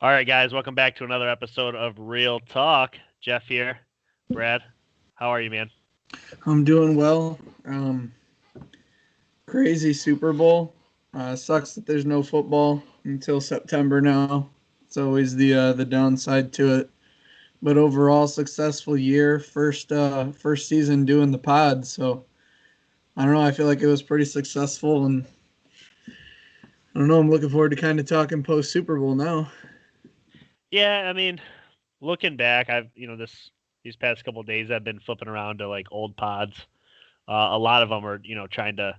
All right, guys, welcome back to another episode of Real Talk. Jeff here. Brad, how are you, man? I'm doing well. Crazy Super Bowl. Sucks that there's no football until September now. It's always the downside to it. But overall, successful year. First season doing the pod. So I don't know. I feel like it was pretty successful, and I don't know. I'm looking forward to kind of talking post Super Bowl now. Yeah, I mean, looking back, these past couple of days I've been flipping around to like old pods. A lot of them are trying to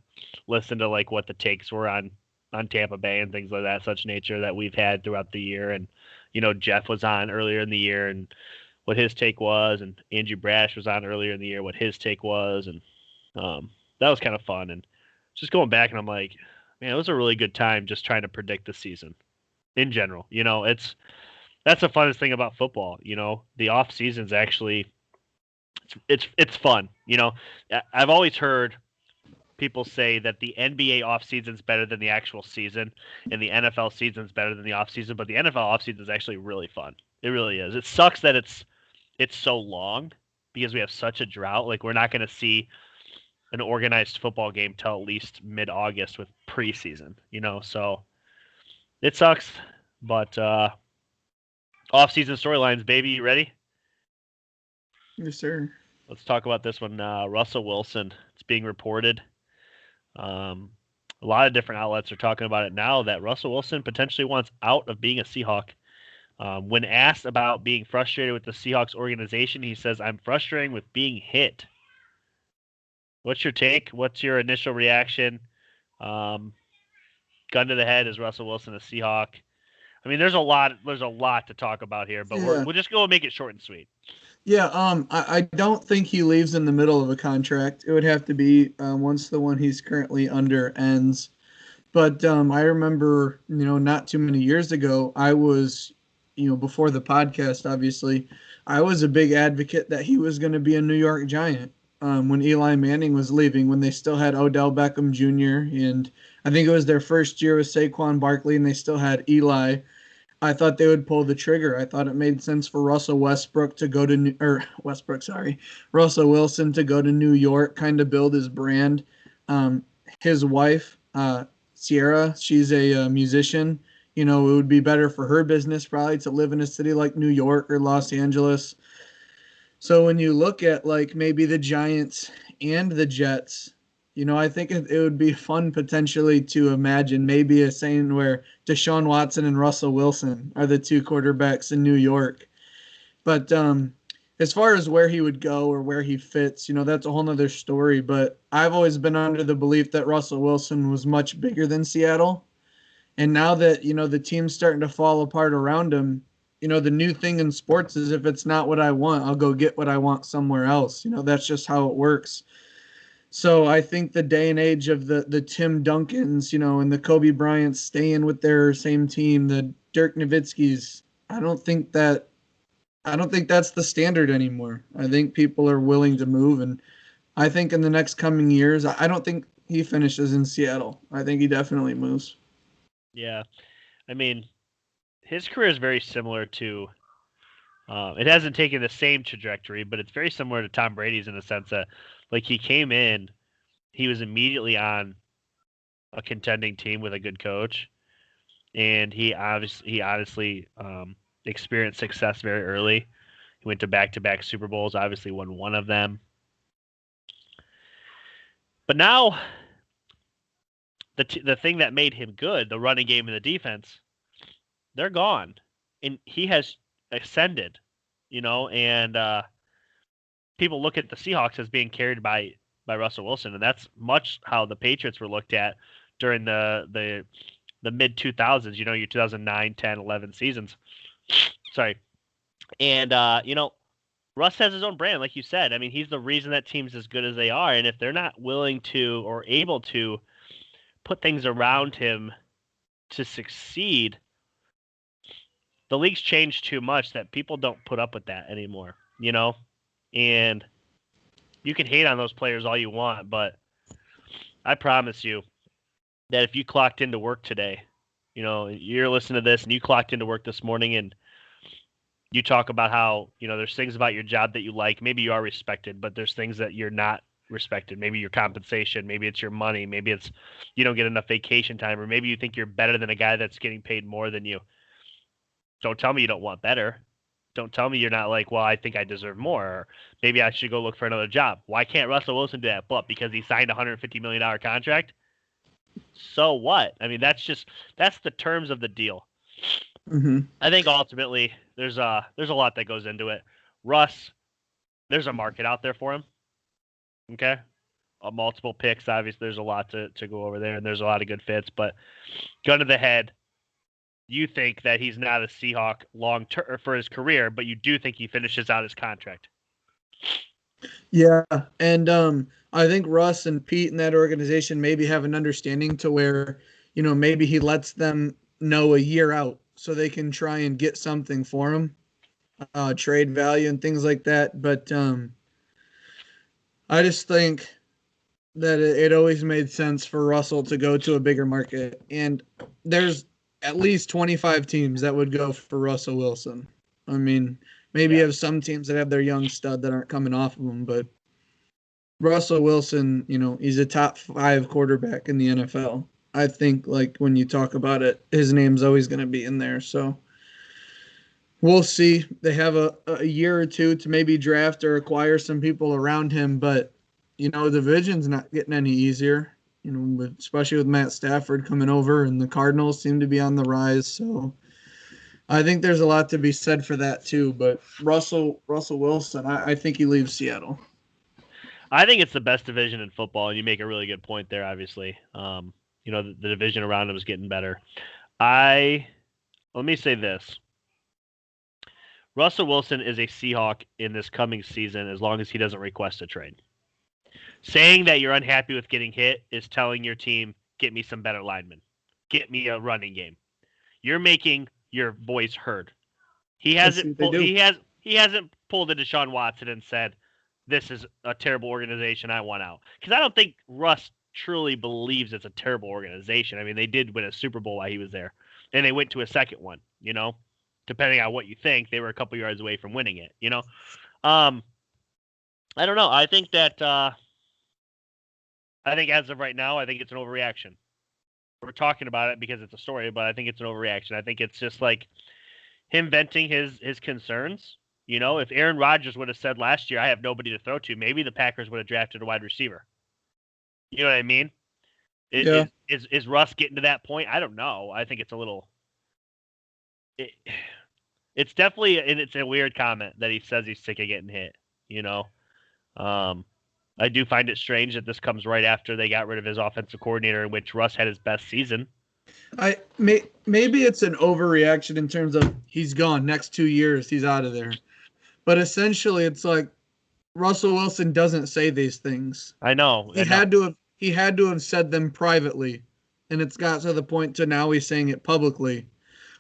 listen to like what the takes were on Tampa Bay and things like that, such nature that we've had throughout the year. And Jeff was on earlier in the year and what his take was, and Andrew Brash was on earlier in the year what his take was, and that was kind of fun. And just going back, and I'm like, man, it was a really good time just trying to predict the season in general. That's the funnest thing about football. The off season's actually it's fun. I've always heard people say that the NBA off season's better than the actual season, and the NFL season's better than the off season. But the NFL off season is actually really fun. It really is. It sucks that it's so long because we have such a drought. Like we're not going to see an organized football game till at least mid August with preseason. So it sucks. But off season storylines, baby, you ready? Yes, sir. Let's talk about this one. Russell Wilson. It's being reported. Um, a lot of different outlets are talking about it now that Russell Wilson potentially wants out of being a Seahawk. When asked about being frustrated with the Seahawks organization, he says, "I'm frustrated with being hit." What's your take? What's your initial reaction? Um, gun to the head, is Russell Wilson a Seahawk? I mean, there's a lot. There's a lot to talk about here, but Yeah. we'll just go and make it short and sweet. Yeah, I don't think he leaves in the middle of a contract. It would have to be once the one he's currently under ends. But I remember, not too many years ago, I was, before the podcast, obviously, I was a big advocate that he was going to be a New York Giant when Eli Manning was leaving, when they still had Odell Beckham Jr. And I think it was their first year with Saquon Barkley, and they still had Eli. I thought they would pull the trigger. I thought it made sense for Russell Wilson to go to New York, kind of build his brand. His wife, Sierra, she's a musician. It would be better for her business probably to live in a city like New York or Los Angeles. So when you look at like maybe the Giants and the Jets, I think it would be fun potentially to imagine maybe a scene where Deshaun Watson and Russell Wilson are the two quarterbacks in New York. But as far as where he would go or where he fits, that's a whole nother story. But I've always been under the belief that Russell Wilson was much bigger than Seattle. And now that, the team's starting to fall apart around him, the new thing in sports is if it's not what I want, I'll go get what I want somewhere else. That's just how it works. So I think the day and age of the Tim Duncans, and the Kobe Bryants staying with their same team, the Dirk Nowitzkis, I don't think that's the standard anymore. I think people are willing to move, and I think in the next coming years, I don't think he finishes in Seattle. I think he definitely moves. Yeah, I mean, his career is very similar to. It hasn't taken the same trajectory, but it's very similar to Tom Brady's in the sense that, like, he came in, he was immediately on a contending team with a good coach, and he honestly experienced success very early. He went to back-to-back Super Bowls, obviously won one of them. But now the thing that made him good, the running game and the defense, they're gone, and he has ascended. And people look at the Seahawks as being carried by Russell Wilson, and that's much how the Patriots were looked at during the mid 2000s. Your 2009, 10, 11 seasons. Sorry, and Russ has his own brand, like you said. I mean, he's the reason that team's as good as they are, and if they're not willing to or able to put things around him to succeed, the league's changed too much that people don't put up with that anymore. And you can hate on those players all you want, but I promise you that if you clocked into work today you're listening to this and you clocked into work this morning and you talk about how, there's things about your job that you like. Maybe you are respected, but there's things that you're not respected. Maybe your compensation, maybe it's your money, maybe it's you don't get enough vacation time, or maybe you think you're better than a guy that's getting paid more than you. Don't tell me you don't want better. Don't tell me you're not like, well, I think I deserve more. Or maybe I should go look for another job. Why can't Russell Wilson do that? But because he signed a $150 million contract? So what? I mean, that's the terms of the deal. Mm-hmm. I think ultimately there's a lot that goes into it. Russ, there's a market out there for him. Okay. Multiple picks. Obviously, there's a lot to go over there, and there's a lot of good fits. But gun to the head, you think that he's not a Seahawk long term for his career, but you do think he finishes out his contract. Yeah, and I think Russ and Pete and that organization maybe have an understanding to where, maybe he lets them know a year out so they can try and get something for him, trade value and things like that. But I just think that it always made sense for Russell to go to a bigger market, and there's at least 25 teams that would go for Russell Wilson. I mean, maybe you have some teams that have their young stud that aren't coming off of him, but Russell Wilson, he's a top 5 quarterback in the NFL. I think, like, when you talk about it, his name's always going to be in there. So we'll see. They have a year or two to maybe draft or acquire some people around him, but, the division's not getting any easier, especially with Matt Stafford coming over, and the Cardinals seem to be on the rise. So I think there's a lot to be said for that too. But Russell Wilson, I think he leaves Seattle. I think it's the best division in football, and you make a really good point there, obviously. The division around him is getting better. Let me say this. Russell Wilson is a Seahawk in this coming season as long as he doesn't request a trade. Saying that you're unhappy with getting hit is telling your team, get me some better linemen. Get me a running game. You're making your voice heard. He hasn't pulled a Deshaun Watson and said, this is a terrible organization, I want out. Because I don't think Russ truly believes it's a terrible organization. I mean, they did win a Super Bowl while he was there. And they went to a second one, Depending on what you think, they were a couple yards away from winning it, I don't know. I think that I think as of right now, I think it's an overreaction. We're talking about it because it's a story, but I think it's an overreaction. I think it's just like him venting his concerns. If Aaron Rodgers would have said last year, I have nobody to throw to, maybe the Packers would have drafted a wide receiver. You know what I mean? Is Russ getting to that point? I don't know. I think it's a little. It's definitely, and it's a weird comment that he says he's sick of getting hit. I do find it strange that this comes right after they got rid of his offensive coordinator, in which Russ had his best season. Maybe it's an overreaction in terms of he's gone. Next 2 years, he's out of there. But essentially, it's like Russell Wilson doesn't say these things. I know. He had to have said them privately, and it's got to the point to now he's saying it publicly,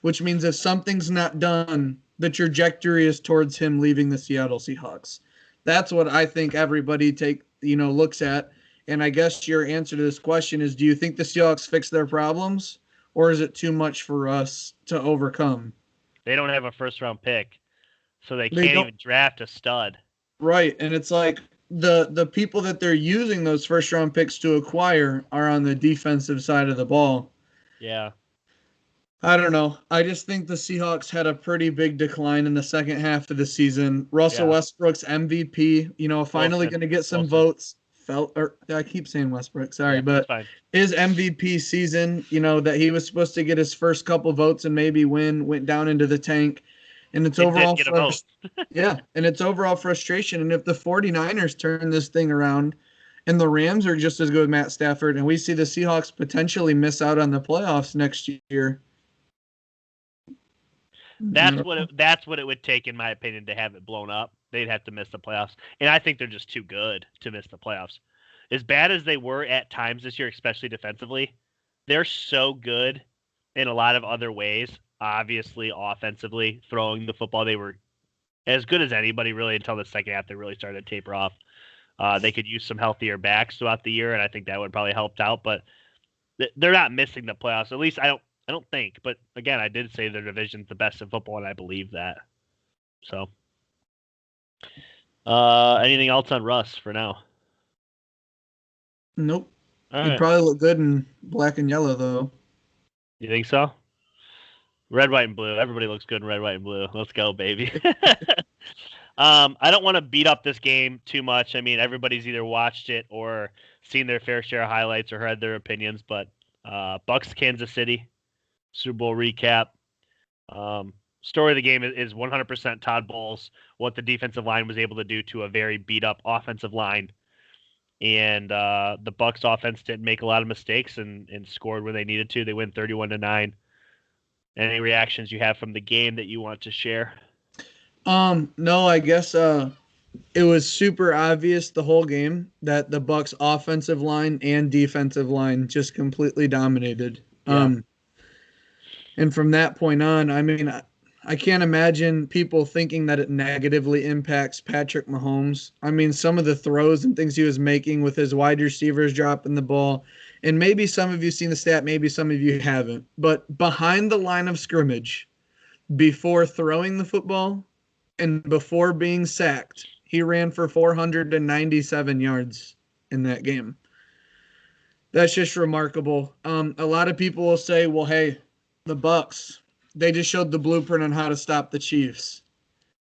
which means if something's not done, the trajectory is towards him leaving the Seattle Seahawks. That's what I think everybody looks at. And I guess your answer to this question is, do you think the Seahawks fix their problems, or is it too much for us to overcome? They don't have a first-round pick, so they can't even draft a stud. Right, and it's like the people that they're using those first-round picks to acquire are on the defensive side of the ball. Yeah. I don't know. I just think the Seahawks had a pretty big decline in the second half of the season. Russell Westbrook's MVP, finally going to get some votes. I keep saying Westbrook, sorry, but his MVP season, that he was supposed to get his first couple votes and maybe win, went down into the tank. And it's overall and it's overall frustration. And if the 49ers turn this thing around and the Rams are just as good with Matt Stafford, and we see the Seahawks potentially miss out on the playoffs next year. That's what it would take, in my opinion, to have it blown up. They'd have to miss the playoffs. And I think they're just too good to miss the playoffs. As bad as they were at times this year, especially defensively, they're so good in a lot of other ways. Obviously, offensively, throwing the football, they were as good as anybody really until the second half. They really started to taper off. They could use some healthier backs throughout the year, and I think that would probably help out. But they're not missing the playoffs. At least I I don't think, but again, I did say their division's the best in football, and I believe that. So, anything else on Russ for now? Nope. All He'd right. probably look good in black and yellow, though. You think so? Red, white, and blue. Everybody looks good in red, white, and blue. Let's go, baby. I don't want to beat up this game too much. I mean, everybody's either watched it or seen their fair share of highlights or heard their opinions. But Bucks, Kansas City, Super Bowl recap. Story of the game is 100% Todd Bowles, what the defensive line was able to do to a very beat up offensive line. And the Bucks offense didn't make a lot of mistakes and scored when they needed to. They win 31-9. Any reactions you have from the game that you want to share? No, I guess it was super obvious the whole game that the Bucks offensive line and defensive line just completely dominated. Yeah. And from that point on, I mean, I can't imagine people thinking that it negatively impacts Patrick Mahomes. I mean, some of the throws and things he was making with his wide receivers dropping the ball, and maybe some of you seen the stat, maybe some of you haven't, but behind the line of scrimmage, before throwing the football and before being sacked, he ran for 497 yards in that game. That's just remarkable. A lot of people will say, well, hey, the Bucks, they just showed the blueprint on how to stop the Chiefs.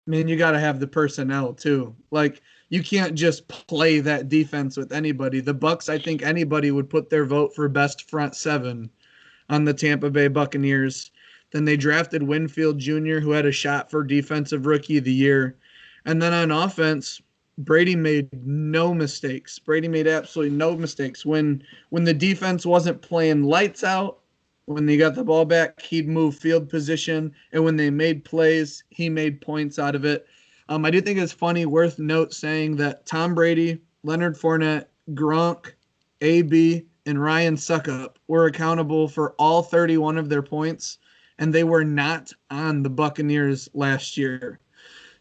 I mean, you got to have the personnel too. Like, you can't just play that defense with anybody. The Bucks, I think anybody would put their vote for best front seven on the Tampa Bay Buccaneers. Then they drafted Winfield Jr., who had a shot for Defensive Rookie of the Year. And then on offense, Brady made no mistakes. Brady made absolutely no mistakes. When the defense wasn't playing lights out, when they got the ball back, he'd move field position. And when they made plays, he made points out of it. I do think it's funny, worth note saying that Tom Brady, Leonard Fournette, Gronk, AB, and Ryan Suckup were accountable for all 31 of their points, and they were not on the Buccaneers last year.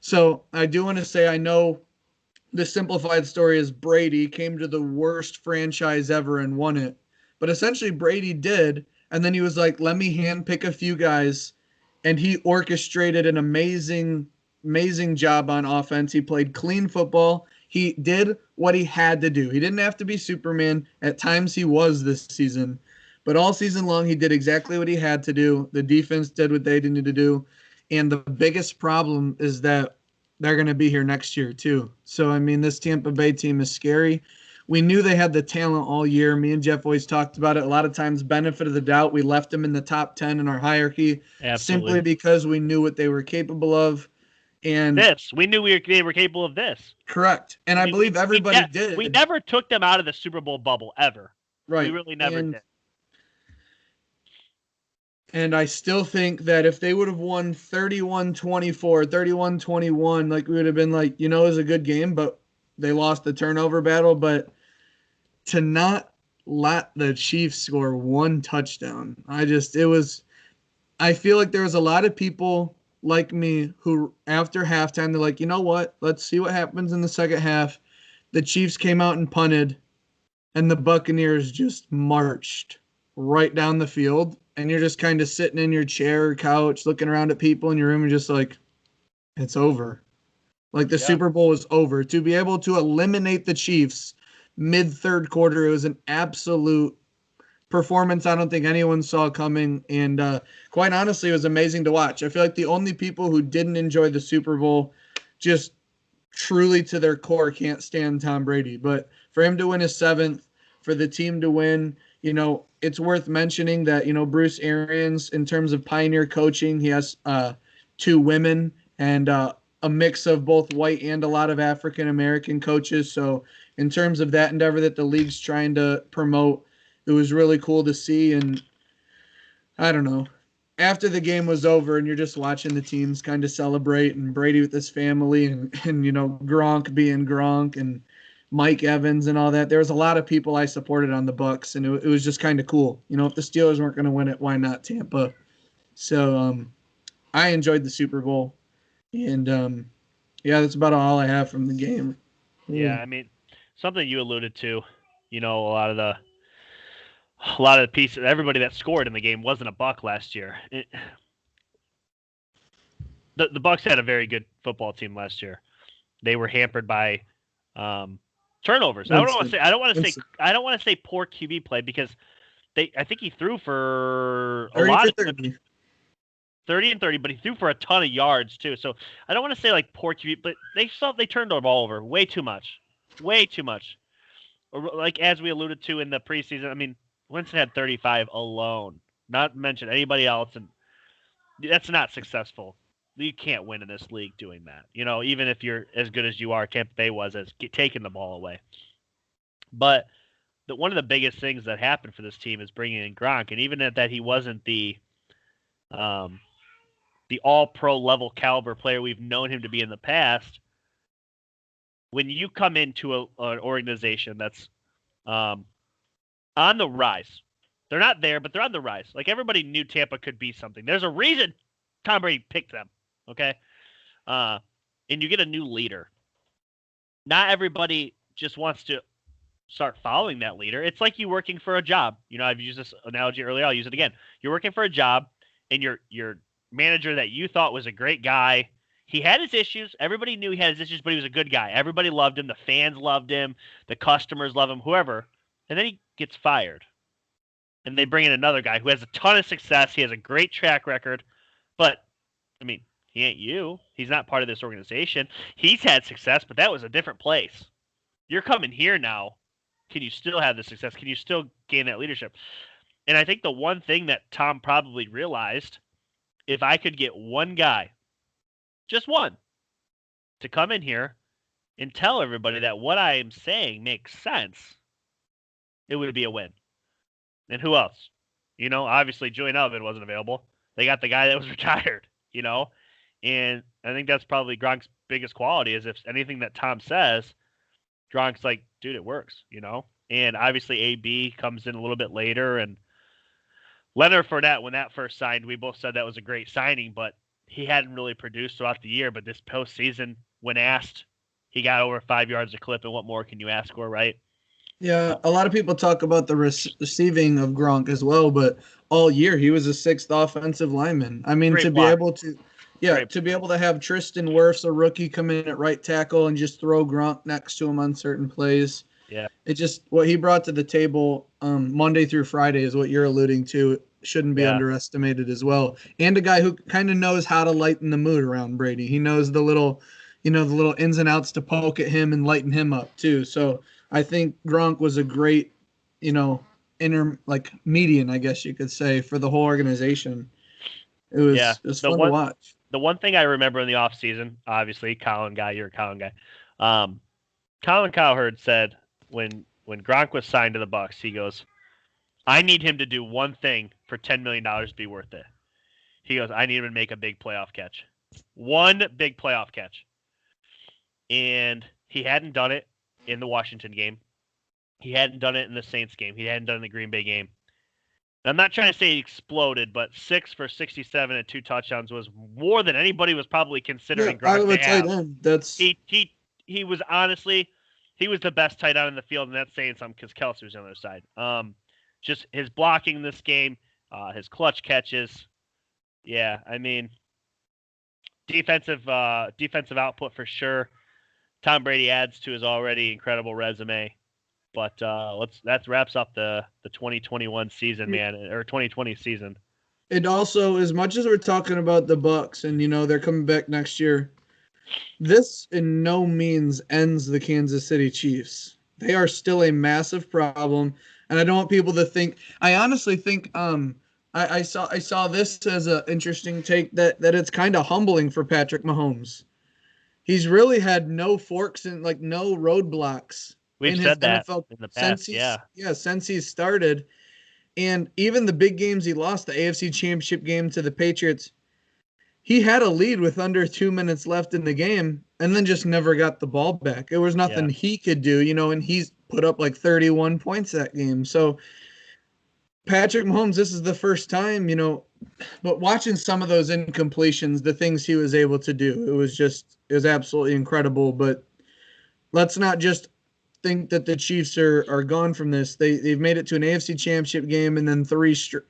So I do want to say, I know the simplified story is Brady came to the worst franchise ever and won it. But essentially Brady did, and then he was like, let me handpick a few guys, and he orchestrated an amazing job on offense. He played clean football. He did what he had to do. He didn't have to be Superman. At times he was this season. But all season long, he did exactly what he had to do. The defense did what they needed to do. And the biggest problem is that they're going to be here next year, too. So, I mean, this Tampa Bay team is scary. We knew they had the talent all year. Me and Jeff always talked about it. A lot of times, benefit of the doubt, we left them in the top 10 in our hierarchy. Absolutely. Simply because we knew what they were capable of. And we knew they were capable of this. Correct. And I believe everybody did. We never took them out of the Super Bowl bubble, ever. Right. We really never did. And I still think that if they would have won 31-24, 31-21, like we would have been like, it was a good game, but they lost the turnover battle. But to not let the Chiefs score one touchdown, I feel like there was a lot of people like me who after halftime, they're like, you know what? Let's see what happens in the second half. The Chiefs came out and punted, and the Buccaneers just marched right down the field. And you're just kind of sitting in your chair or couch, looking around at people in your room and just like, it's over. Like the Super Bowl is over. To be able to eliminate the Chiefs mid-third quarter, it was an absolute performance I don't think anyone saw coming. And quite honestly, it was amazing to watch. I feel like the only people who didn't enjoy the Super Bowl just truly to their core can't stand Tom Brady. But for him to win his seventh, for the team to win, it's worth mentioning that, Bruce Arians, in terms of pioneer coaching, he has 2 women and a mix of both white and a lot of African-American coaches. So in terms of that endeavor that the league's trying to promote, it was really cool to see. And I don't know, after the game was over and you're just watching the teams kind of celebrate and Brady with his family and Gronk being Gronk and Mike Evans and all that, there was a lot of people I supported on the Bucks, and it was just kind of cool. If the Steelers weren't going to win it, why not Tampa? So I enjoyed the Super Bowl, and that's about all I have from the game. Yeah, I mean, something you alluded to, a lot of a lot of the pieces, everybody that scored in the game wasn't a Buck last year. The Bucks had a very good football team last year. They were hampered by turnovers. Winston. I don't want to say poor QB play because I think he threw for a 30 lot for of 30. 30 and 30, but he threw for a ton of yards too. So I don't want to say like poor QB, but they turned the ball over way too much. Way too much. Like as we alluded to in the preseason, I mean, Winston had 35 alone. Not mention anybody else, and that's not successful. You can't win in this league doing that. Even if you're as good as you are, Tampa Bay was as taking the ball away. But one of the biggest things that happened for this team is bringing in Gronk, and even that he wasn't the all-pro level caliber player we've known him to be in the past. When you come into an organization that's on the rise, they're not there, but they're on the rise. Like everybody knew Tampa could be something. There's a reason Tom Brady picked them. Okay. And you get a new leader. Not everybody just wants to start following that leader. It's like you working for a job. I've used this analogy earlier. I'll use it again. You're working for a job, and your manager that you thought was a great guy, he had his issues. Everybody knew he had his issues, but he was a good guy. Everybody loved him. The fans loved him. The customers love him, whoever. And then he gets fired. And they bring in another guy who has a ton of success. He has a great track record. But, I mean, he ain't you. He's not part of this organization. He's had success, but that was a different place. You're coming here now. Can you still have the success? Can you still gain that leadership? And I think the one thing that Tom probably realized, if I could get one guy, just one, to come in here and tell everybody that what I am saying makes sense, it would be a win. And who else? Obviously Julian Edelman wasn't available. They got the guy that was retired, And I think that's probably Gronk's biggest quality is if anything that Tom says, Gronk's like, dude, it works, And obviously AB comes in a little bit later. And Leonard Fournette, when that first signed, we both said that was a great signing, but he hadn't really produced throughout the year. But this postseason, when asked, he got over 5 yards a clip. And what more can you ask for, right? Yeah, a lot of people talk about the receiving of Gronk as well, but all year he was a sixth offensive lineman. I mean, to be able to have Tristan Wirfs, a rookie, come in at right tackle and just throw Gronk next to him on certain plays. Yeah, it just what he brought to the table Monday through Friday is what you're alluding to. Shouldn't be underestimated as well. And a guy who kind of knows how to lighten the mood around Brady. He knows the little ins and outs to poke at him and lighten him up too. So I think Gronk was a great, median, I guess you could say, for the whole organization. It was fun to watch. The one thing I remember in the offseason, obviously, Colin guy, you're a Colin guy. Colin Cowherd said when Gronk was signed to the Bucks, he goes, I need him to do one thing for $10 million to be worth it. He goes, I need him to make a big playoff catch. One big playoff catch. And he hadn't done it in the Washington game. He hadn't done it in the Saints game. He hadn't done it in the Green Bay game. And I'm not trying to say he exploded, but 6 for 67 and 2 touchdowns was more than anybody was probably considering Gronk to have. He was honestly, he was the best tight end in the field, and that's saying something because Kelce was on the other side. Just his blocking in this game, his clutch catches. Yeah, I mean, defensive output for sure. Tom Brady adds to his already incredible resume. But that wraps up the 2021 season, man, or 2020 season. And also, as much as we're talking about the Bucks and they're coming back next year, this in no means ends the Kansas City Chiefs. They are still a massive problem, and I don't want people to think. I honestly think I saw this as an interesting take that it's kind of humbling for Patrick Mahomes. He's really had no forks and no roadblocks. We've said that in the past, since he's started. And even the big games he lost, the AFC Championship game to the Patriots, he had a lead with under 2 minutes left in the game and then just never got the ball back. There was nothing he could do, and he's put up 31 points that game. So Patrick Mahomes, this is the first time, but watching some of those incompletions, the things he was able to do, it was absolutely incredible. But let's not just think that the Chiefs are gone from this. They've made it to an AFC Championship game and then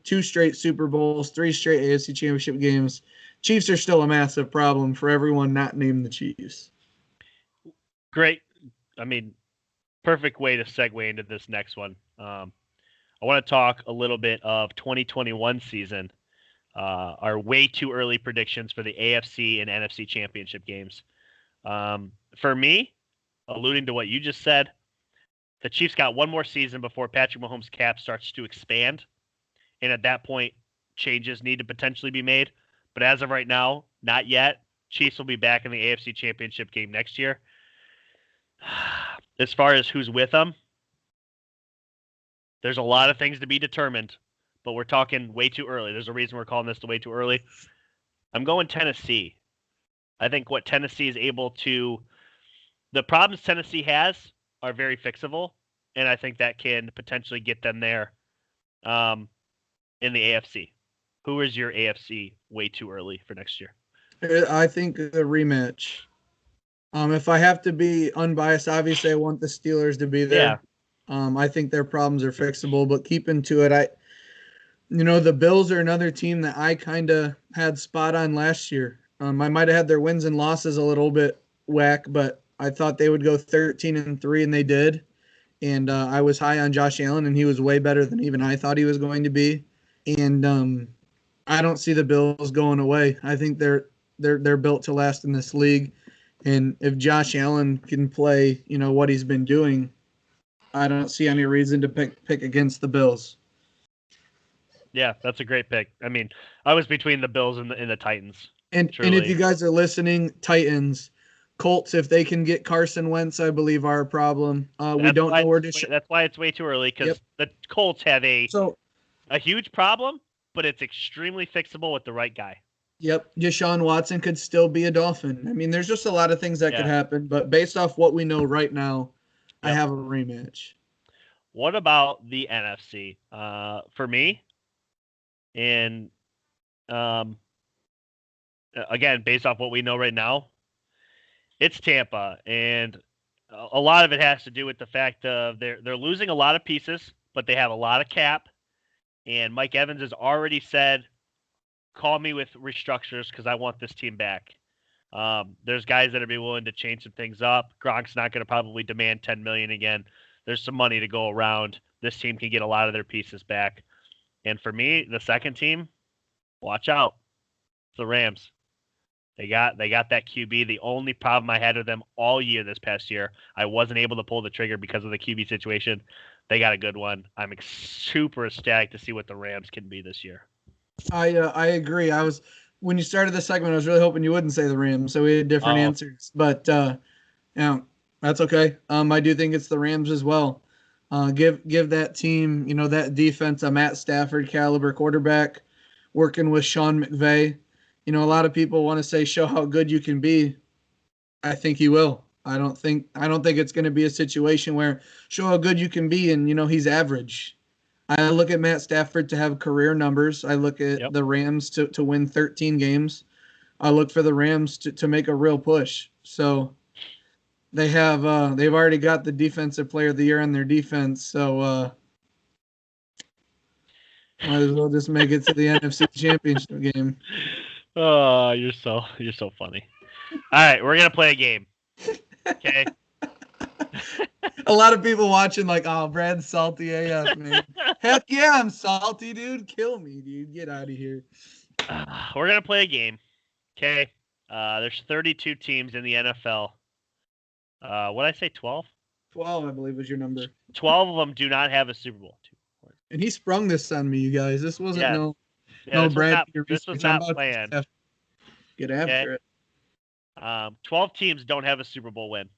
two straight Super Bowls, three straight AFC Championship games. Chiefs are still a massive problem for everyone not named the Chiefs. Great. I mean, perfect way to segue into this next one. I want to talk a little bit of 2021 season, our way too early predictions for the AFC and NFC championship games. For me, alluding to what you just said, the Chiefs got one more season before Patrick Mahomes' cap starts to expand. And at that point, changes need to potentially be made. But as of right now, not yet. Chiefs will be back in the AFC championship game next year. As far as who's with them, there's a lot of things to be determined, but we're talking way too early. There's a reason we're calling this the way too early. I'm going Tennessee. I think what Tennessee is able to, the problems Tennessee has are very fixable, and I think that can potentially get them there in the AFC. Who is your AFC way too early for next year? I think a rematch. If I have to be unbiased, obviously I want the Steelers to be there. Yeah. I think their problems are fixable, but keeping to it, the Bills are another team that I kind of had spot on last year. I might have had their wins and losses a little bit whack, but I thought they would go 13-3, and they did. And I was high on Josh Allen, and he was way better than even I thought he was going to be. And I don't see the Bills going away. I think they're built to last in this league. And if Josh Allen can play, what he's been doing, I don't see any reason to pick against the Bills. Yeah, that's a great pick. I mean, I was between the Bills and the Titans. And if you guys are listening, Titans, Colts, if they can get Carson Wentz, I believe are a problem. We don't know where to. That's why it's way too early, because the Colts have a huge problem, but it's extremely fixable with the right guy. Yep, Deshaun Watson could still be a Dolphin. I mean, there's just a lot of things that could happen, but based off what we know right now, I have a rematch. What about the NFC? For me, and again, based off what we know right now, it's Tampa, and a lot of it has to do with the fact of they're losing a lot of pieces, but they have a lot of cap, and Mike Evans has already said, call me with restructures because I want this team back. There's guys that are be willing to change some things up. Gronk's not going to probably demand $10 million again. There's some money to go around. This team can get a lot of their pieces back. And for me, the second team, watch out. It's the Rams. They got that QB. The only problem I had with them all year this past year, I wasn't able to pull the trigger because of the QB situation. They got a good one. I'm super ecstatic to see what the Rams can be this year. I agree. When you started the segment, I was really hoping you wouldn't say the Rams, so we had different answers. But that's okay. I do think it's the Rams as well. Give that team, that defense, a Matt Stafford caliber quarterback, working with Sean McVay. A lot of people want to say show how good you can be. I think he will. I don't think it's going to be a situation where show how good you can be and he's average. I look at Matt Stafford to have career numbers. I look at the Rams to win 13 games. I look for the Rams to make a real push. So they have they've already got the defensive player of the year on their defense. So might as well just make it to the NFC Championship game. Oh, you're so funny. All right, we're gonna play a game. Okay. A lot of people watching like, oh, Brad's salty AF, man. Heck yeah, I'm salty, dude. Kill me, dude. Get out of here. We're going to play a game. Okay. There's 32 teams in the NFL. What did I say, 12? 12, I believe, was your number. 12 of them do not have a Super Bowl. And he sprung this on me, you guys. This wasn't Brad. This was not planned. Get after it. 12 teams don't have a Super Bowl win.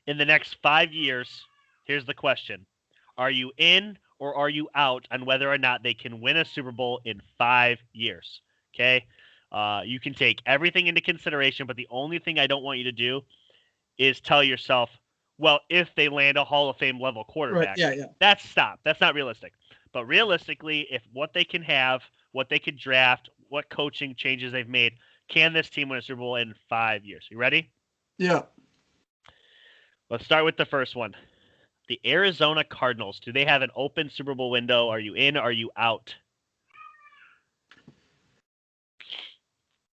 In the next 5 years, here's the question. Are you in or are you out on whether or not they can win a Super Bowl in 5 years? Okay? You can take everything into consideration, but the only thing I don't want you to do is tell yourself, well, if they land a Hall of Fame level quarterback, that's not realistic. But realistically, if what they can have, what they could draft, what coaching changes they've made, can this team win a Super Bowl in 5 years? You ready? Yeah. Let's start with the first one. The Arizona Cardinals. Do they have an open Super Bowl window? Are you in? Are you out?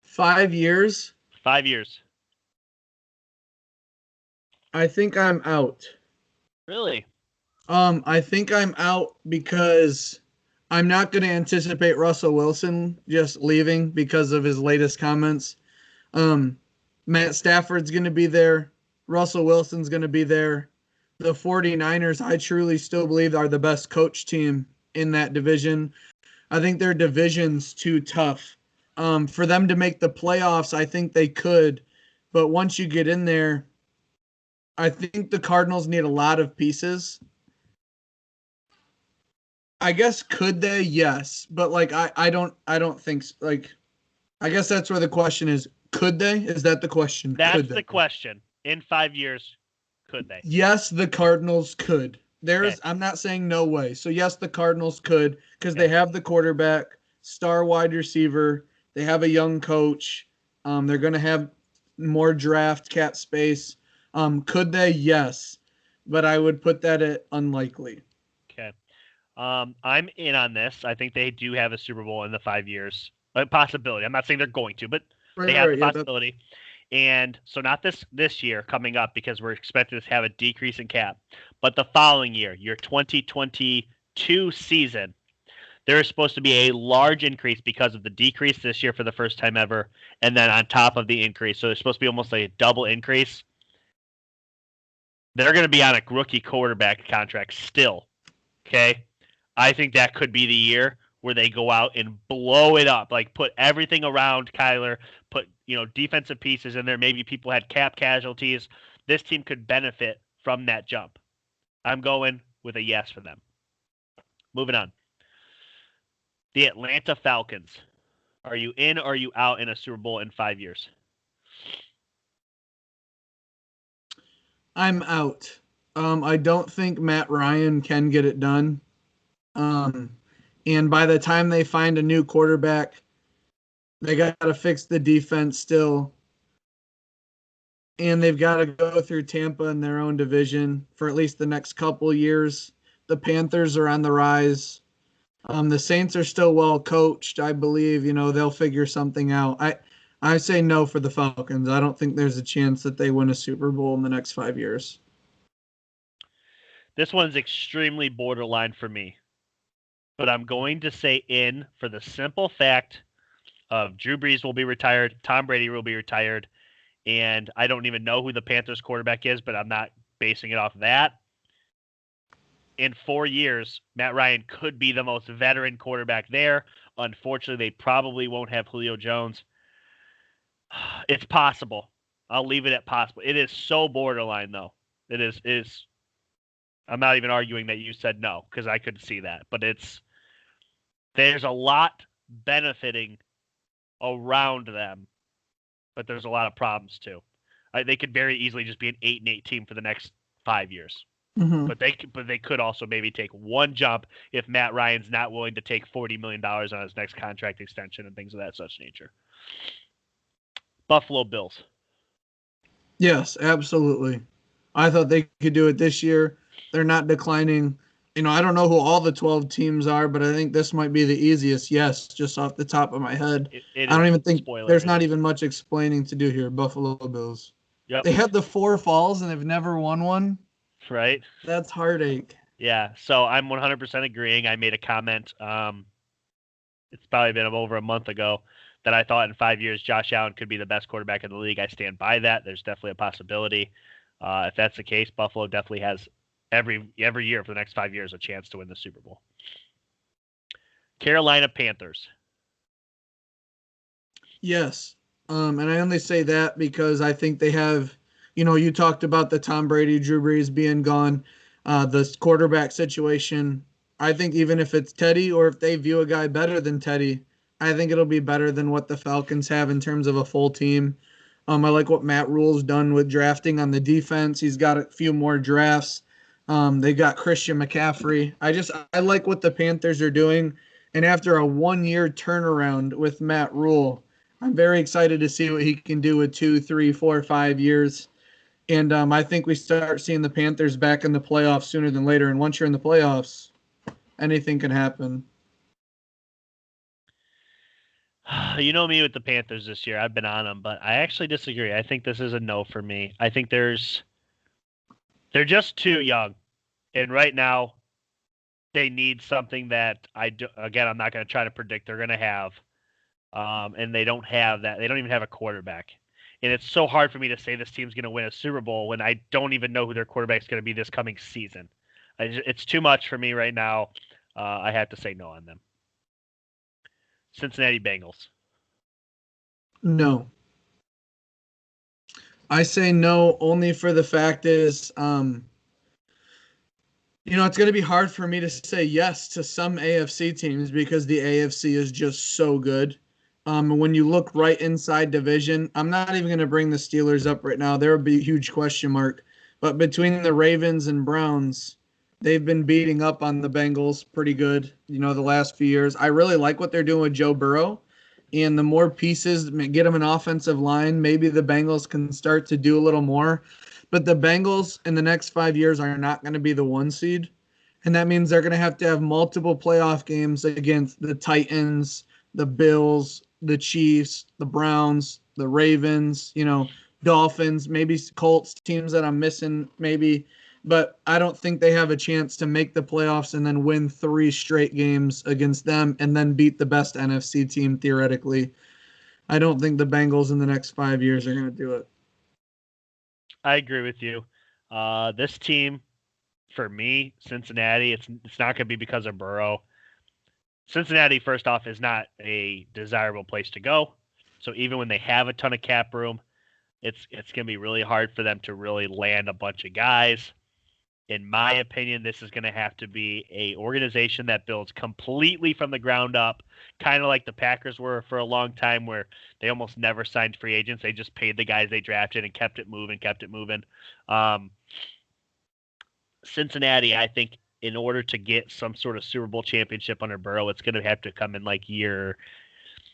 5 years. 5 years. I think I'm out. Really? I think I'm out because I'm not going to anticipate Russell Wilson just leaving because of his latest comments. Matt Stafford's going to be there. Russell Wilson's going to be there. The 49ers, I truly still believe, are the best coach team in that division. I think their division's too tough. For them to make the playoffs, I think they could. But once you get in there, I think the Cardinals need a lot of pieces. I guess could they? Yes, but like I don't think like. I guess that's where the question is. Could they? Is that the question? That's could the they? question. In 5 years, could they? Yes, the Cardinals could. There's Okay. I'm not saying no way. So yes, the Cardinals could because Okay. they have the quarterback, star wide receiver. They have a young coach. They're going to have more draft cap space. Could they? Yes, but I would put that at unlikely. Okay. I'm in on this. I think they do have a Super Bowl in the 5 years. A possibility. I'm not saying they're going to, but they have the Yeah, possibility. And so not this year coming up because we're expected to have a decrease in cap, but the following year, your 2022 season, there is supposed to be a large increase because of the decrease this year for the first time ever, and then on top of the increase. So there's supposed to be almost like a double increase. They're going to be on a rookie quarterback contract still. Okay? I think that could be the year where they go out and blow it up, like put everything around Kyler, put defensive pieces in there. Maybe people had cap casualties. This team could benefit from that jump. I'm going with a yes for them. Moving on. The Atlanta Falcons. Are you in or are you out in a Super Bowl in 5 years? I'm out. I don't think Matt Ryan can get it done. And by the time they find a new quarterback, they got to fix the defense still. And they've got to go through Tampa in their own division for at least the next couple years. The Panthers are on the rise. The Saints are still well coached. I believe, they'll figure something out. I say no for the Falcons. I don't think there's a chance that they win a Super Bowl in the next 5 years. This one's extremely borderline for me. But I'm going to say in for the simple fact of Drew Brees will be retired, Tom Brady will be retired, and I don't even know who the Panthers quarterback is, but I'm not basing it off of that. In 4 years, Matt Ryan could be the most veteran quarterback there. Unfortunately, they probably won't have Julio Jones. It's possible. I'll leave it at possible. It is so borderline, though. It is. I'm not even arguing that you said no because I could see that, but there's a lot benefiting around them, but there's a lot of problems too. They could very easily just be an 8-8 team for the next 5 years. Mm-hmm. But they could also maybe take one jump if Matt Ryan's not willing to take $40 million on his next contract extension and things of that such nature. Buffalo Bills. Yes, absolutely. I thought they could do it this year. They're not declining. I don't know who all the 12 teams are, but I think this might be the easiest. Yes, just off the top of my head. I don't even think there's not even much explaining to do here. Buffalo Bills. Yep. They had the 4 falls and they've never won one. Right. That's heartache. Yeah. So I'm 100% agreeing. I made a comment. It's probably been over a month ago that I thought in 5 years Josh Allen could be the best quarterback in the league. I stand by that. There's definitely a possibility. If that's the case, Buffalo definitely has every year for the next 5 years a chance to win the Super Bowl. Carolina Panthers. Yes. And I only say that because I think they have, you talked about the Tom Brady, Drew Brees being gone, the quarterback situation. I think even if it's Teddy or if they view a guy better than Teddy, I think it'll be better than what the Falcons have in terms of a full team. I like what Matt Rule's done with drafting on the defense. He's got a few more drafts. They've got Christian McCaffrey. I like what the Panthers are doing. And after a 1-year turnaround with Matt Rule, I'm very excited to see what he can do with 2, 3, 4, 5 years. And I think we start seeing the Panthers back in the playoffs sooner than later. And once you're in the playoffs, anything can happen. You know me with the Panthers this year. I've been on them, but I actually disagree. I think this is a no for me. I think they're just too young. And right now, they need something that again, I'm not going to try to predict they're going to have. And they don't have that. They don't even have a quarterback. And it's so hard for me to say this team's going to win a Super Bowl when I don't even know who their quarterback's going to be this coming season. It's too much for me right now. I have to say no on them. Cincinnati Bengals. No. I say no only for the fact is, it's going to be hard for me to say yes to some AFC teams because the AFC is just so good. When you look right inside division, I'm not even going to bring the Steelers up right now. There would be a huge question mark. But between the Ravens and Browns, they've been beating up on the Bengals pretty good, the last few years. I really like what they're doing with Joe Burrow. And the more pieces, get them an offensive line, maybe the Bengals can start to do a little more. But the Bengals in the next 5 years are not going to be the 1 seed. And that means they're going to have multiple playoff games against the Titans, the Bills, the Chiefs, the Browns, the Ravens, Dolphins, maybe Colts, teams that I'm missing maybe. But I don't think they have a chance to make the playoffs and then win 3 straight games against them and then beat the best NFC team theoretically. I don't think the Bengals in the next 5 years are going to do it. I agree with you. This team, for me, Cincinnati, it's not going to be because of Burrow. Cincinnati, first off, is not a desirable place to go. So even when they have a ton of cap room, it's going to be really hard for them to really land a bunch of guys. In my opinion, this is going to have to be a organization that builds completely from the ground up, kind of like the Packers were for a long time, where they almost never signed free agents. They just paid the guys they drafted and kept it moving. Cincinnati, I think, in order to get some sort of Super Bowl championship under Burrow, it's going to have to come in like year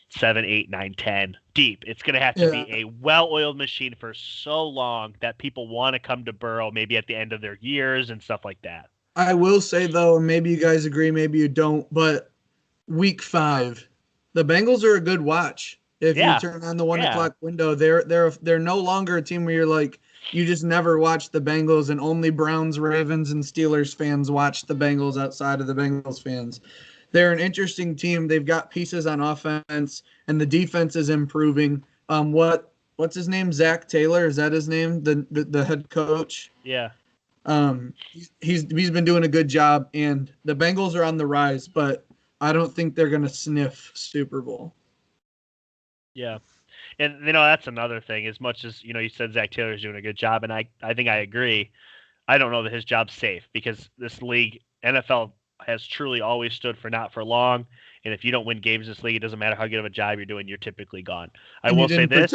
7, 8, 9, 10 deep. It's going to have to be a well-oiled machine for so long that people want to come to Burrow maybe at the end of their years and stuff like that. I will say, though, and maybe you guys agree, maybe you don't, but week 5, the Bengals are a good watch. If you turn on the 1 o'clock window, they're no longer a team where you're like, you just never watch the Bengals and only Browns, Ravens, and Steelers fans watch the Bengals outside of the Bengals fans. They're an interesting team. They've got pieces on offense, and the defense is improving. What's his name? Zach Taylor, is that his name? The head coach. Yeah. He's been doing a good job, and the Bengals are on the rise, but I don't think they're going to sniff Super Bowl. Yeah. And, that's another thing. As much as, you said Zach Taylor's doing a good job, and I think I agree, I don't know that his job's safe because this league, NFL, has truly always stood for not for long. And if you don't win games in this league, it doesn't matter how good of a job you're doing, you're typically gone. I will say this.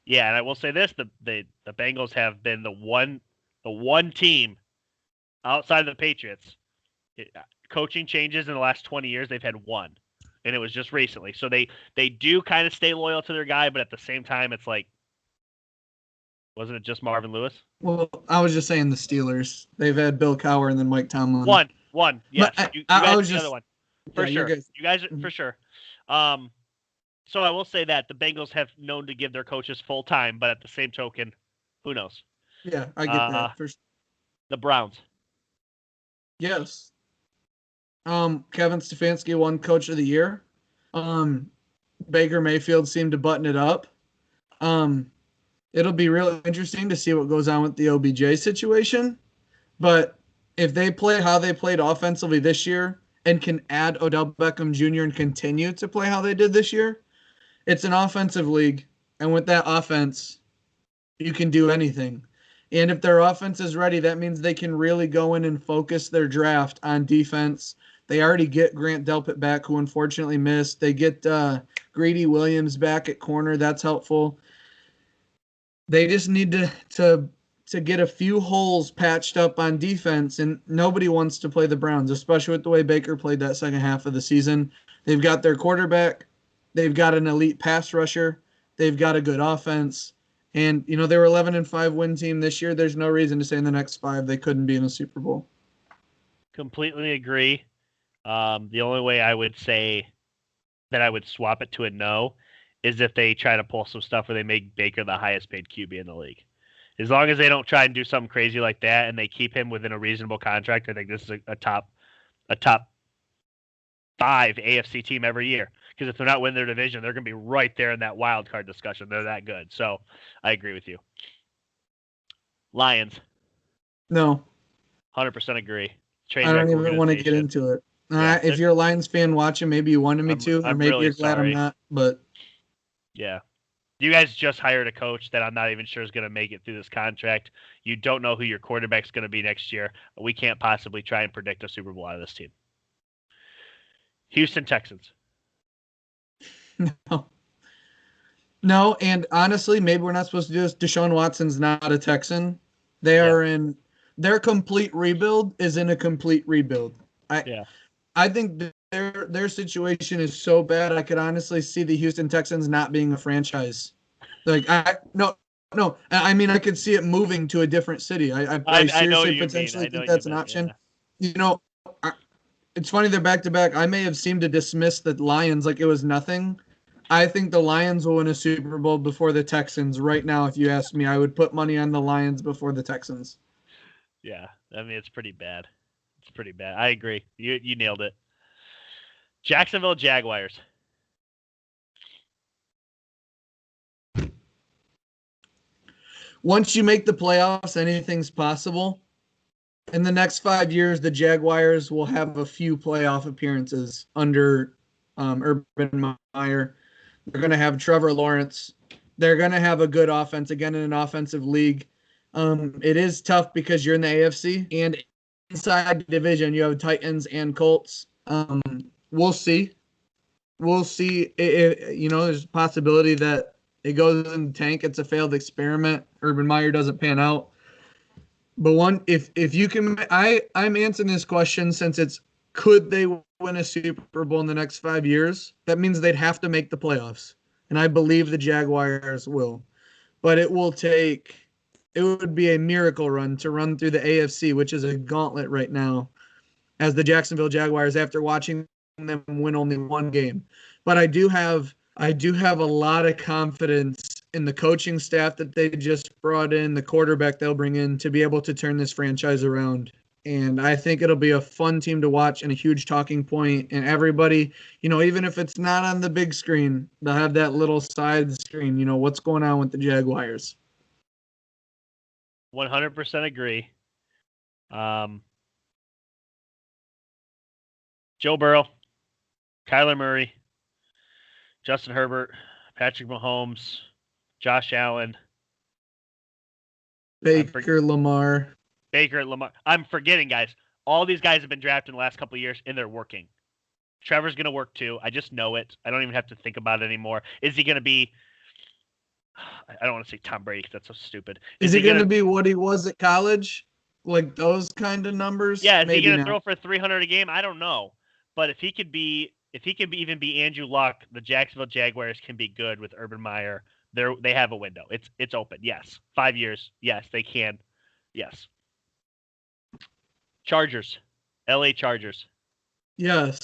Yeah, and I will say this, the Bengals have been the one team outside of the Patriots. Coaching changes in the last 20 years, they've had one. And it was just recently. So they do kind of stay loyal to their guy, but at the same time, it's like, wasn't it just Marvin Lewis? Well, I was just saying the Steelers. They've had Bill Cowher and then Mike Tomlin. One. Yes. You guys was just the other one. For sure. You guys, for sure. So I will say that the Bengals have known to give their coaches full time, but at the same token, who knows? Yeah, I get that. The Browns. Yes. Kevin Stefanski won Coach of the Year. Baker Mayfield seemed to button it up. It'll be really interesting to see what goes on with the OBJ situation. But if they play how they played offensively this year and can add Odell Beckham Jr. and continue to play how they did this year, it's an offensive league. And with that offense, you can do anything. And if their offense is ready, that means they can really go in and focus their draft on defense. They already get Grant Delpit back, who unfortunately missed. They get Greedy Williams back at corner. That's helpful. They just need to get a few holes patched up on defense, and nobody wants to play the Browns, especially with the way Baker played that second half of the season. They've got their quarterback. They've got an elite pass rusher. They've got a good offense. And, they were 11-5 win team this year. There's no reason to say in the next 5 they couldn't be in a Super Bowl. Completely agree. The only way I would say that I would swap it to a no is if they try to pull some stuff where they make Baker the highest paid QB in the league. As long as they don't try and do something crazy like that and they keep him within a reasonable contract, I think this is a top 5 AFC team every year. Because if they're not winning their division, they're going to be right there in that wild card discussion. They're that good. So I agree with you. Lions. No. 100% agree. I don't even want to get into it. Yeah, if you're a Lions fan watching, maybe you wanted me to, or maybe really you're glad I'm not. But yeah. You guys just hired a coach that I'm not even sure is going to make it through this contract. You don't know who your quarterback's going to be next year. We can't possibly try and predict a Super Bowl out of this team. Houston Texans. No, and honestly, maybe we're not supposed to do this. Deshaun Watson's not a Texan. They are in their complete rebuild is in a complete rebuild. I think their situation is so bad. I could honestly see the Houston Texans not being a franchise. I mean, I could see it moving to a different city. I seriously potentially think that's an option. Yeah. It's funny they're back to back. I may have seemed to dismiss the Lions like it was nothing. I think the Lions will win a Super Bowl before the Texans. Right now, if you ask me, I would put money on the Lions before the Texans. Yeah, I mean, it's pretty bad. It's pretty bad. I agree. You nailed it. Jacksonville Jaguars. Once you make the playoffs, anything's possible. In the next 5 years, the Jaguars will have a few playoff appearances under Urban Meyer. They're going to have Trevor Lawrence. They're going to have a good offense, again, in an offensive league. It is tough because you're in the AFC, and inside the division, you have Titans and Colts. We'll see. We'll see. There's a possibility that it goes in the tank. It's a failed experiment. Urban Meyer doesn't pan out. But if you can, I'm answering this question since it's could they win a Super Bowl in the next 5 years? That means they'd have to make the playoffs, and I believe the Jaguars will. But it would be a miracle run to run through the AFC, which is a gauntlet right now, as the Jacksonville Jaguars after watching them win only one game. But I do have a lot of confidence in the coaching staff that they just brought in, the quarterback they'll bring in to be able to turn this franchise around. And I think it'll be a fun team to watch and a huge talking point. And everybody, even if it's not on the big screen, they'll have that little side screen, what's going on with the Jaguars. 100% agree. Joe Burrow, Kyler Murray, Justin Herbert, Patrick Mahomes, Josh Allen, Baker Lamar. I'm forgetting, guys. All these guys have been drafted in the last couple of years, and they're working. Trevor's going to work too. I just know it. I don't even have to think about it anymore. Is he going to be – I don't want to say Tom Brady because that's so stupid. Is he going to be what he was at college? Like those kind of numbers? Yeah, is he going to throw for 300 a game? I don't know. But if he could even be Andrew Luck, the Jacksonville Jaguars can be good with Urban Meyer. They have a window. It's open. Yes. 5 years. Yes, they can. Yes. Chargers. LA Chargers. Yes.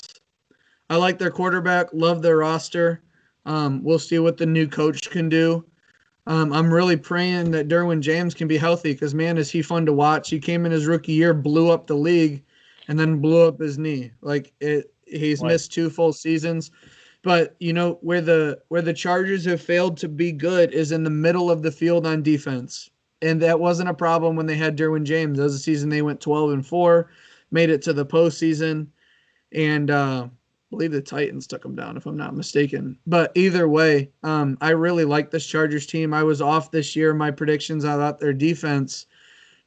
I like their quarterback. Love their roster. We'll see what the new coach can do. I'm really praying that Derwin James can be healthy because, man, is he fun to watch. He came in his rookie year, blew up the league, and then blew up his knee. He's missed 2 full seasons. But, where the Chargers have failed to be good is in the middle of the field on defense. And that wasn't a problem when they had Derwin James. That was a season they went 12-4, made it to the postseason, and I believe the Titans took them down, if I'm not mistaken. But either way, I really like this Chargers team. I was off this year. My predictions, I thought their defense.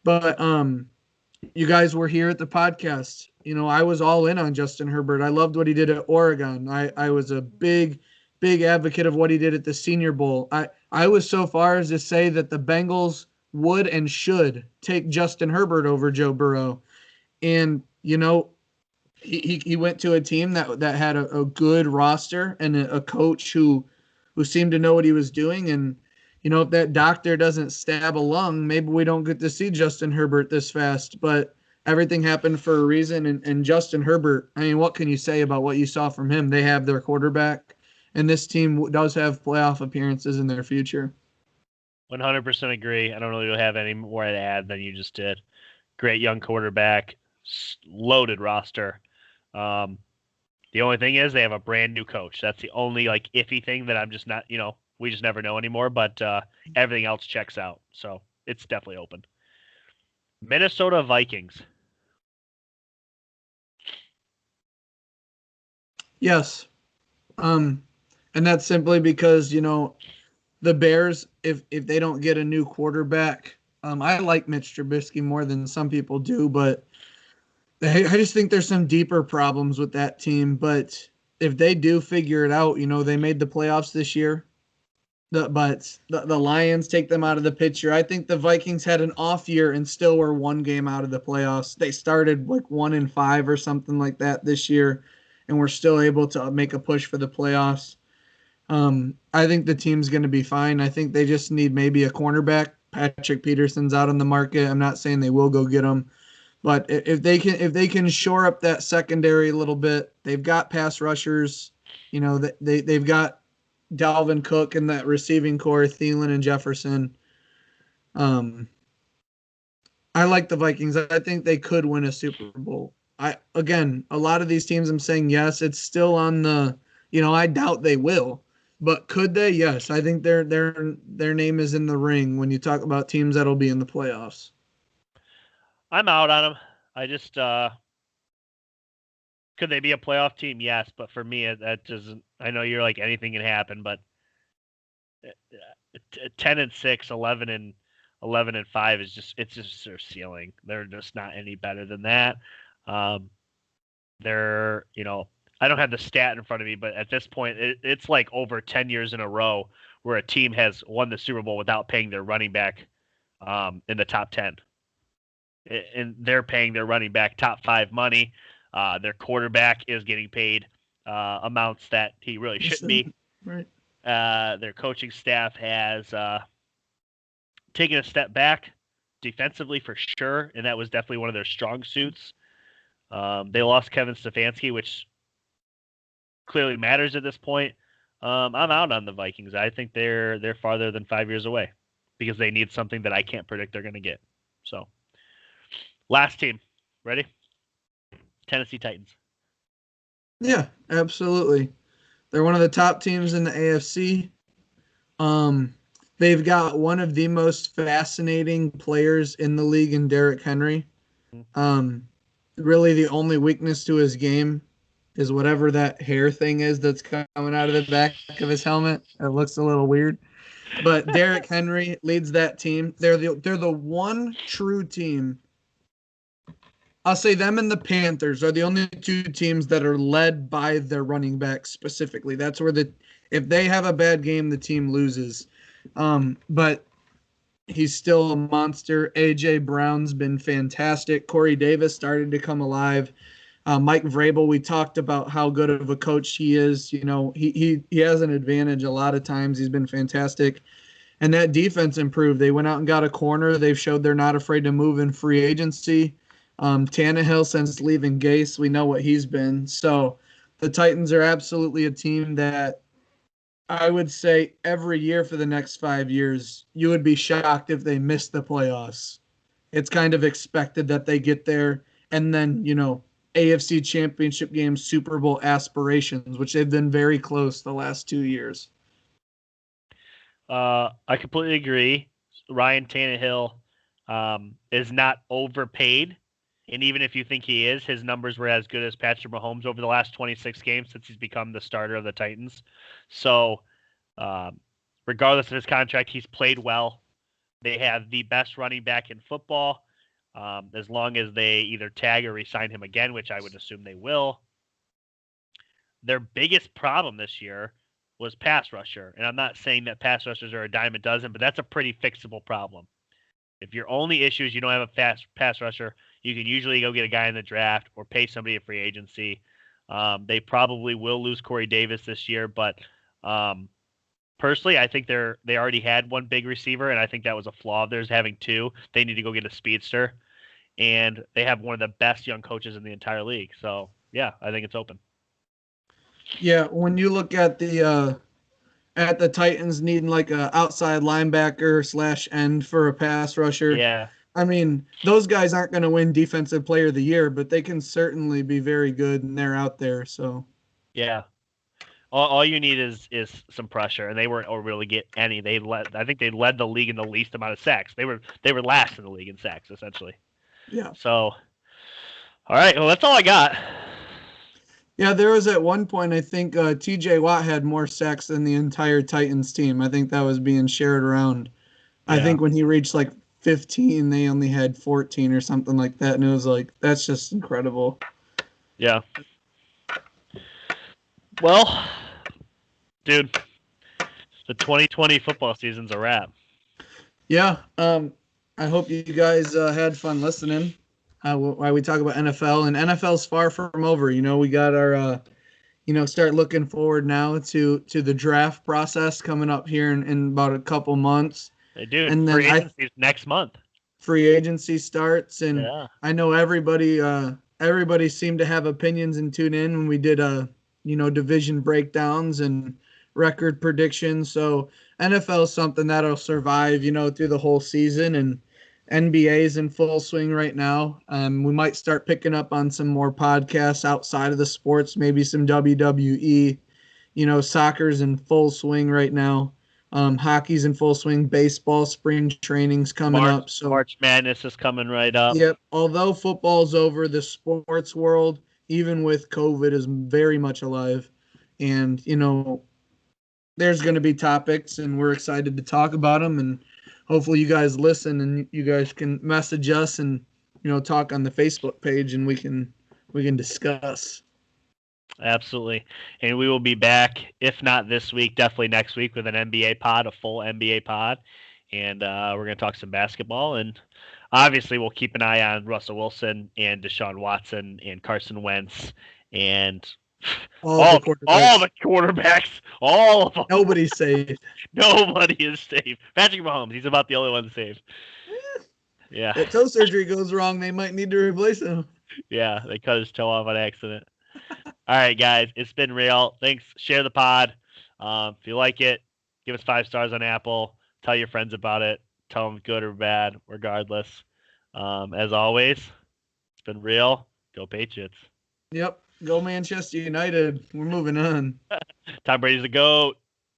But you guys were here at the podcast. I was all in on Justin Herbert. I loved what he did at Oregon. I was a big advocate of what he did at the Senior Bowl. I was so far as to say that the Bengals would and should take Justin Herbert over Joe Burrow. And, he went to a team that had a good roster and a coach who seemed to know what he was doing. And, if that doctor doesn't stab a lung, maybe we don't get to see Justin Herbert this fast. But everything happened for a reason. And Justin Herbert, I mean, what can you say about what you saw from him? They have their quarterback, and this team does have playoff appearances in their future. 100% agree. I don't really have any more to add than you just did. Great young quarterback, loaded roster. The only thing is they have a brand new coach. That's the only iffy thing that I'm just not, we just never know anymore. But everything else checks out, so it's definitely open. Minnesota Vikings. Yes, and that's simply because the Bears, if they don't get a new quarterback, I like Mitch Trubisky more than some people do, but I just think there's some deeper problems with that team. But if they do figure it out, they made the playoffs this year. But the Lions take them out of the picture. I think the Vikings had an off year and still were one game out of the playoffs. They started 1-5 or something like that this year, and were still able to make a push for the playoffs. I think the team's going to be fine. I think they just need maybe a cornerback. Patrick Peterson's out on the market. I'm not saying they will go get him, but if they can shore up that secondary a little bit, they've got pass rushers. They've got Dalvin Cook and that receiving core, Thielen and Jefferson. I like the Vikings. I think they could win a Super Bowl. A lot of these teams I'm saying yes, it's still on the, I doubt they will. But could they? Yes. I think their name is in the ring when you talk about teams that'll be in the playoffs. I'm out on them. I just could they be a playoff team? Yes, but for me that doesn't. I know you're like anything can happen, but 10-6, 11-5 is just their ceiling. They're just not any better than that. They're I don't have the stat in front of me, but at this point, it's like over 10 years in a row where a team has won the Super Bowl without paying their running back in the top 10. And they're paying their running back top 5 money. Their quarterback is getting paid amounts that he really shouldn't be. Right. Their coaching staff has taken a step back defensively for sure, and that was definitely one of their strong suits. They lost Kevin Stefanski, which clearly matters at this point. I'm out on the Vikings. I think they're farther than 5 years away because they need something that I can't predict they're going to get. So, last team, ready? Tennessee Titans. Yeah, absolutely. They're one of the top teams in the AFC. They've got one of the most fascinating players in the league in Derrick Henry. Really, the only weakness to his game is whatever that hair thing is that's coming out of the back of his helmet. It looks a little weird. But Derrick Henry leads that team. They're the one true team. I'll say them and the Panthers are the only two teams that are led by their running back specifically. That's where if they have a bad game, the team loses. But he's still a monster. A.J. Brown's been fantastic. Corey Davis started to come alive. Mike Vrabel, we talked about how good of a coach he is. He has an advantage a lot of times. He's been fantastic. And that defense improved. They went out and got a corner. They've showed they're not afraid to move in free agency. Tannehill, since leaving Gase, we know what he's been. So the Titans are absolutely a team that I would say every year for the next 5 years, you would be shocked if they missed the playoffs. It's kind of expected that they get there. And then, AFC Championship game, Super Bowl aspirations, which they've been very close the last 2 years. I completely agree. Ryan Tannehill is not overpaid. And even if you think he is, his numbers were as good as Patrick Mahomes over the last 26 games since he's become the starter of the Titans. So regardless of his contract, he's played well. They have the best running back in football. As long as they either tag or re-sign him again, which I would assume they will. Their biggest problem this year was pass rusher. And I'm not saying that pass rushers are a dime a dozen, but that's a pretty fixable problem. If your only issue is you don't have a fast pass rusher, you can usually go get a guy in the draft or pay somebody at free agency. They probably will lose Corey Davis this year, but personally, I think they already had one big receiver, and I think that was a flaw of theirs having two. They need to go get a speedster, and they have one of the best young coaches in the entire league. So yeah, I think it's open. Yeah, when you look at the Titans needing like a outside linebacker slash end for a pass rusher. Yeah, I mean, those guys aren't going to win Defensive Player of the Year, but they can certainly be very good, and they're out there. So yeah. All you need is some pressure, and they weren't really get any. I think they led the league in the least amount of sacks. They were last in the league in sacks essentially. yeah. So, all right, well that's all I got. Yeah, there was at one point, I think TJ Watt had more sacks than the entire Titans team. I think that was being shared around. Yeah. I think when he reached like 15, they only had 14 or something like that. And it was like, that's just incredible. Yeah. Well, dude, the 2020 football season's a wrap. Yeah. I hope you guys had fun listening. While we talk about NFL, and NFL's far from over. You know, we got our, start looking forward now to the draft process coming up here in about a couple months. They do. And then free agency next month. Free agency starts, and yeah. I know everybody seemed to have opinions and tune in when we did division breakdowns and record predictions. So NFL is something that'll survive, through the whole season, and NBA is in full swing right now. We might start picking up on some more podcasts outside of the sports, maybe some WWE. Soccer's in full swing right now. Hockey's in full swing. Baseball, spring training's coming up. So March Madness is coming right up. Yep. Although football's over, the sports world, even with COVID, is very much alive. And, there's going to be topics, and we're excited to talk about them. And hopefully you guys listen, and you guys can message us and, talk on the Facebook page, and we can discuss. Absolutely. And we will be back, if not this week, definitely next week with an NBA pod, a full NBA pod. And we're going to talk some basketball. And obviously we'll keep an eye on Russell Wilson and Deshaun Watson and Carson Wentz and all the quarterbacks. All of them. Nobody's safe. Nobody is safe. Patrick Mahomes, he's about the only one safe. Yeah. If toe surgery goes wrong, they might need to replace him. Yeah, they cut his toe off on accident. All right, guys, it's been real. Thanks. Share the pod. If you like it, give us 5 stars on Apple. Tell your friends about it. Tell them good or bad, regardless. As always, it's been real. Go Patriots. Yep. Go Manchester United. We're moving on. Tom Brady's the GOAT.